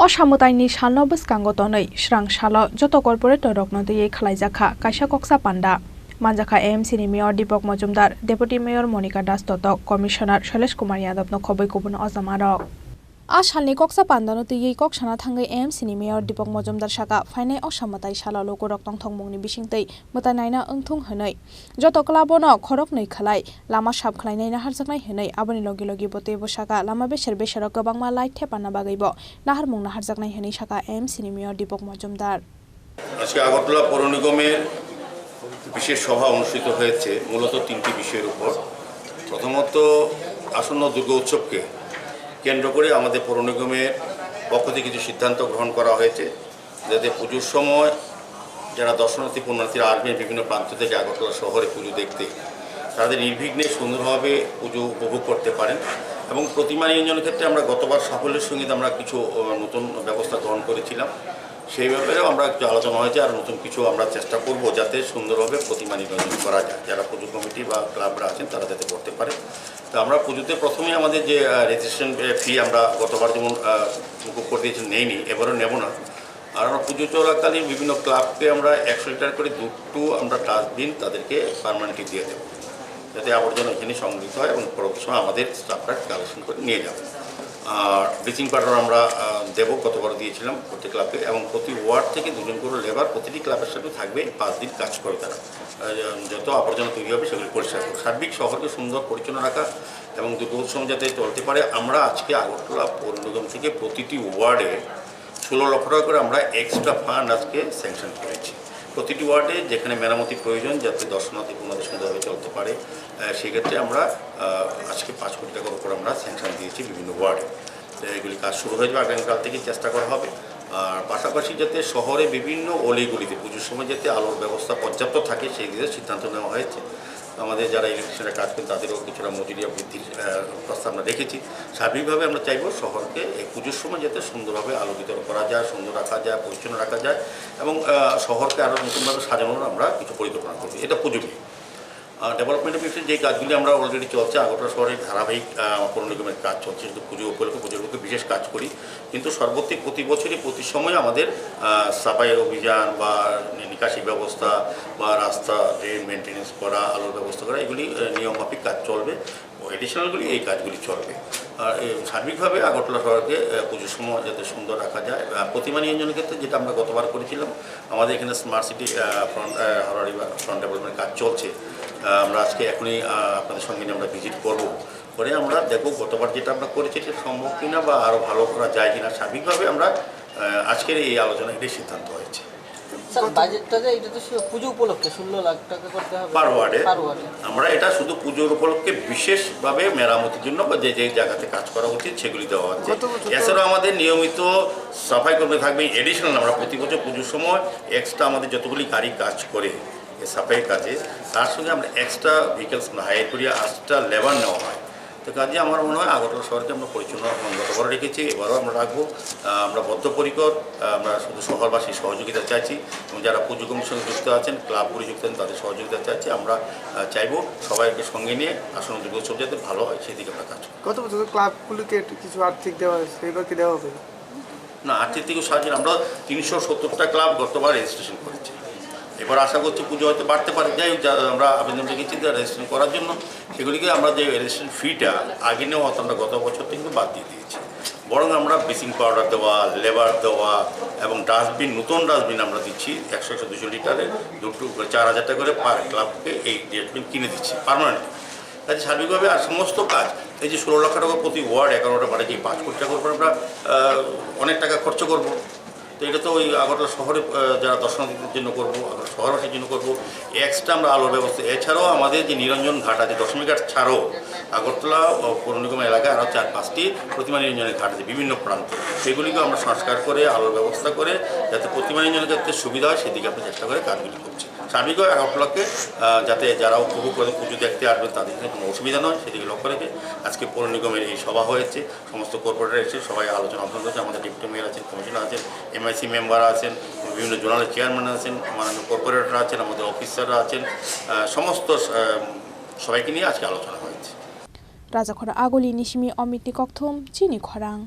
असामताइनि सालनो बस्कांगो तनै स्रां साल जत corporate रकनो दैयै खालायजाखा कायसा कक्सा panda मानजाखा AMC नि मेयर दीपक मजुमदार डेपुटी मेयर मनिका दास दत्तक कमिशनार शैलेश कुमार यादवनो खबै गुबुन अजामारक आ सालनि कक्सा पान्डानो दैयै कक्साना थांगै एएमसी नि मेयर दीपक मजुमदार साका फाइनाय असामताइ साल लोगो रक्तंग थंमुंनि बिसिंतै मोतानायना ओंथुं हनै जत क्लाबनो खरक नै खालाय लामा साब खालायनायना हारजाकनाय हनै आबनि लगे लगे बते बसाका लामा बेसेर बेसेर गोबांमा लाइट थेपाना बागैबो नाहारमुंना हारजाकनाय हनै साका एएमसी नि मेयर दीपक मजुमदार আজকে আগরতলা পৌর নিগমের বিশেষ সভা অনুষ্ঠিত হয়েছে মূলত তিনটি বিষয়ের উপর। প্রথমত আসন্ন দুর্গা উৎসবকে কেন্দ্র করে আমাদের পৌর নিগমের পক্ষ থেকে কিছু সিদ্ধান্ত গ্রহণ করা হয়েছে, যাতে পুজোর সময় যারা দর্শনার্থী পুণ্যার্থীরা আসবেন বিভিন্ন প্রান্ত থেকে আগরতলা শহরে পুজো দেখতে, তাদের নির্বিঘ্নে সুন্দরভাবে পুজো উপভোগ করতে পারেন। এবং প্রতিমা নিরঞ্জনের ক্ষেত্রে আমরা গতবার সাফল্যের সঙ্গে আমরা কিছু নতুন ব্যবস্থা গ্রহণ করেছিলাম, সেই ব্যাপারেও আমরা একটু আলোচনা হয়েছে। আর নতুন কিছু আমরা চেষ্টা করব যাতে সুন্দরভাবে প্রতিমা নিরঞ্জন করা যায়, যারা পুজো কমিটি বা ক্লাবরা আছেন তারা যাতে করতে পারে। তো আমরা পুজোতে প্রথমেই আমাদের যে রেজিস্ট্রেশন ফি আমরা গতবার যেমন মুকুব করে দিয়েছি নেইনি, এবারও নেব না। আর আমরা পুজো চলাকালীন বিভিন্ন ক্লাবকে আমরা 100 লিটার করে দুটো আমরা ডাস্টবিন তাদেরকে পার্মানেন্টলি দিয়ে দেবো, যাতে আবর্জনা এখানে সংগৃহীত হয় এবং পরবর্তী সময় আমাদের স্টাফরা কালেকশন করে নিয়ে যাবে। আর ব্লিচিং পাউডার আমরা দেবো, গতবার দিয়েছিলাম প্রতি ক্লাবকে, এবং প্রতি ওয়ার্ড থেকে দুজন করে লেবার প্রতিটি ক্লাবের সাথে থাকবে, 5 দিন কাজ করে তারা যত আবর্জনা তৈরি হবে সেগুলি পরিষ্কার করে সার্বিক শহরকে সুন্দর পরিচ্ছন্ন রাখা এবং দুর্গা উৎসব যাতে চলতে পারে। আমরা আজকে আগরতলা পৌর নিগম থেকে প্রতিটি ওয়ার্ডে 16 লক্ষ টাকা করে আমরা এক্সট্রা ফান্ড আজকে স্যাংশন করেছি। প্রতিটি ওয়ার্ডে যেখানে মেরামতি প্রয়োজন, যাতে দর্শনার্থী পুনরায় সুন্দরভাবে চলতে পারে, সেক্ষেত্রে আমরা আজকে 5 কোটি টাকার উপর আমরা স্যাংশন দিয়েছি বিভিন্ন ওয়ার্ডে। এগুলি কাজ শুরু হয়ে যাবে, আগামীকাল থেকে চেষ্টা করা হবে। আর পাশাপাশি যাতে শহরে বিভিন্ন অলিগুলিতে পুজোর সময় যাতে আলোর ব্যবস্থা পর্যাপ্ত থাকে সেই দিকে সিদ্ধান্ত নেওয়া হয়েছে। আমাদের যারা ইলেকট্রিশিয়ানরা কাজ করেন তাদেরও কিছুটা মজুরিয়া বৃদ্ধির প্রস্তাব আমরা রেখেছি। সার্বিকভাবে আমরা চাইব শহরকে এই পুজোর সময় যাতে সুন্দরভাবে আলোকিত করা যায়, সুন্দর রাখা যায়, পরিচ্ছন্ন রাখা যায় এবং শহরকে আরও নতুনভাবে সাজানোর আমরা কিছু পরিকল্পনা করছি। এটা পুজো নিয়ে ডেভেলপমেন্টের বিষয়ে যে কাজগুলি আমরা অলরেডি চলছে, আগরতলা শহরের ধারাবাহিক পৌর নিগমের কাজ চলছে, শুধু পুজো উপলক্ষে পুজোর উপলক্ষে বিশেষ কাজ করি, কিন্তু সর্বত্র প্রতি বছরই প্রতি সময় আমাদের সাফাই অভিযান বা নিকাশি ব্যবস্থা বা রাস্তা ড্রেন মেনটেন্যান্স করা, আলোর ব্যবস্থা করা, এগুলি নিয়মমাফিক কাজ চলবে। এডিশনালগুলি এই কাজগুলি চলবে। আর সার্বিকভাবে আগরতলা শহরকে পুজোর সময় যাতে সুন্দর রাখা যায়। প্রতিমা নিরঞ্জনের ক্ষেত্রে যেটা আমরা গতবার করেছিলাম, আমাদের এখানে স্মার্ট সিটি ফ্রন্ট ডেভেলপমেন্টের কাজ চলছে। আমরা আজকে এখনই আপনাদের সঙ্গে আমরা ভিজিট করবো, করে আমরা দেখব গতবার যেটা আমরা করেছি সেটা সম্ভব কিনা বা আরও ভালো করা যায় কিনা। সার্বিকভাবে আমরা আজকের এই আলোচনা এটাই সিদ্ধান্ত হয়েছে। পুজো উপলক্ষে 16 লাখ টাকা করতে হবে পার ওয়ার্ডে। আমরা এটা শুধু পুজোর উপলক্ষে বিশেষভাবে মেরামতির জন্য বা যে যে জায়গাতে কাজ করা উচিত সেগুলি দেওয়া হচ্ছে। এছাড়াও আমাদের নিয়মিত সাফাই কর্মী থাকবে এডিশনাল। আমরা প্রতি বছর পুজোর সময় এক্সট্রা আমাদের যতগুলি গাড়ি কাজ করে সাফাইয়ের কাজে, তার সঙ্গে আমরা এক্সট্রা ভেহিকেলস হায়ার করি, 8টা লেবার নেওয়া হয়। তো কাজে আমার মনে হয় আগরতলা শহরকে আমরা পরিচ্ছন্ন গতবারও রেখেছি, এবারও আমরা রাখবো। আমরা বদ্ধপরিকর, আমরা শুধু শহরবাসীর সহযোগিতা চাইছি এবং যারা পুজো কমিটির সঙ্গে যুক্ত আছেন, ক্লাবগুলি যুক্ত আছেন, তাদের সহযোগিতা চাইছি। আমরা চাইবো সবাইকে সঙ্গে নিয়ে আসন্ন দুর্গোৎসব যাতে ভালো হয় সেদিকে আমরা কাজ করি। গত বছর ক্লাবগুলিকে কিছু আর্থিক দেওয়া হয়েছে, এবার কি দেওয়া হবে? না, আর্থিক থেকে সাহায্য আমরা 370টা ক্লাব গতবার রেজিস্ট্রেশন করেছি। এবার আশা করছি পুজো হয়তো বাড়তে পারে। যাই হোক, আমরা আবেদন রেখেছি রেজিস্ট্রেশন করার জন্য, সেগুলিকে আমরা যে রেজিস্ট্রেশন ফিটা আগে নেওয়া হতো আমরা গত বছর থেকে বাদ দিয়ে দিয়েছি। বরং আমরা ব্লিচিং পাউডার দেওয়া, লেবার দেওয়া এবং ডাস্টবিন, নতুন ডাস্টবিন আমরা দিচ্ছি 100-200 লিটারের 4,000 টাকা করে পার ক্লাবকে এই ডাস্টবিন কিনে দিচ্ছি পার্মানেন্টলি। কাজে সার্বিকভাবে আর সমস্ত কাজ এই যে 16 লক্ষ টাকা প্রতি ওয়ার্ড 11টা বাড়ে যে 5 কোটি টাকার উপর আমরা অনেক টাকা খরচ করবো। তো এটা তো ওই আগরতলা শহরে যারা দর্শনার্থীদের জন্য করবো, শহরবাসীর জন্য করবো। এক্সট্রা আমরা আলোর ব্যবস্থা, এছাড়াও আমাদের যে নিরঞ্জন ঘাট আছে, দশমী ঘাট ছাড়াও আগরতলা পৌর নিগম এলাকায় আরও 4-5টি প্রতিমা নিরঞ্জনের ঘাট আছে বিভিন্ন প্রান্তে, সেগুলিকে আমরা সংস্কার করে আলোর ব্যবস্থা করে যাতে প্রতিমা নিরঞ্জনের ক্ষেত্রে সুবিধা হয় সেদিকে আমরা চেষ্টা করে কাজগুলি করছি। সার্বিকভাবে আগরতলাকে যাতে যারা উপভোগ করে পুজো দেখতে আসবেন তাদের কোনো অসুবিধা নয় সেদিকে লক্ষ্য রেখে আজকে পৌর নিগমের এই সভা হয়েছে। সমস্ত কর্পোরেটর এসে সবাই আলোচনা অংশগ্রহণ করেছে। আমাদের ডেপুটি মেয়র আছেন, কমিশনার আছেন, এমআইসি মেম্বার আছেন, বিভিন্ন জোনালের চেয়ারম্যান আছেন, মাননীয় কর্পোরেটর আছেন, আমাদের অফিসাররা আছেন, সমস্ত সবাইকে নিয়ে আজকে আলোচনা হয়েছে। রাজাখরা আগলি নিশমি অমিতি ককথম চিনি খরাং।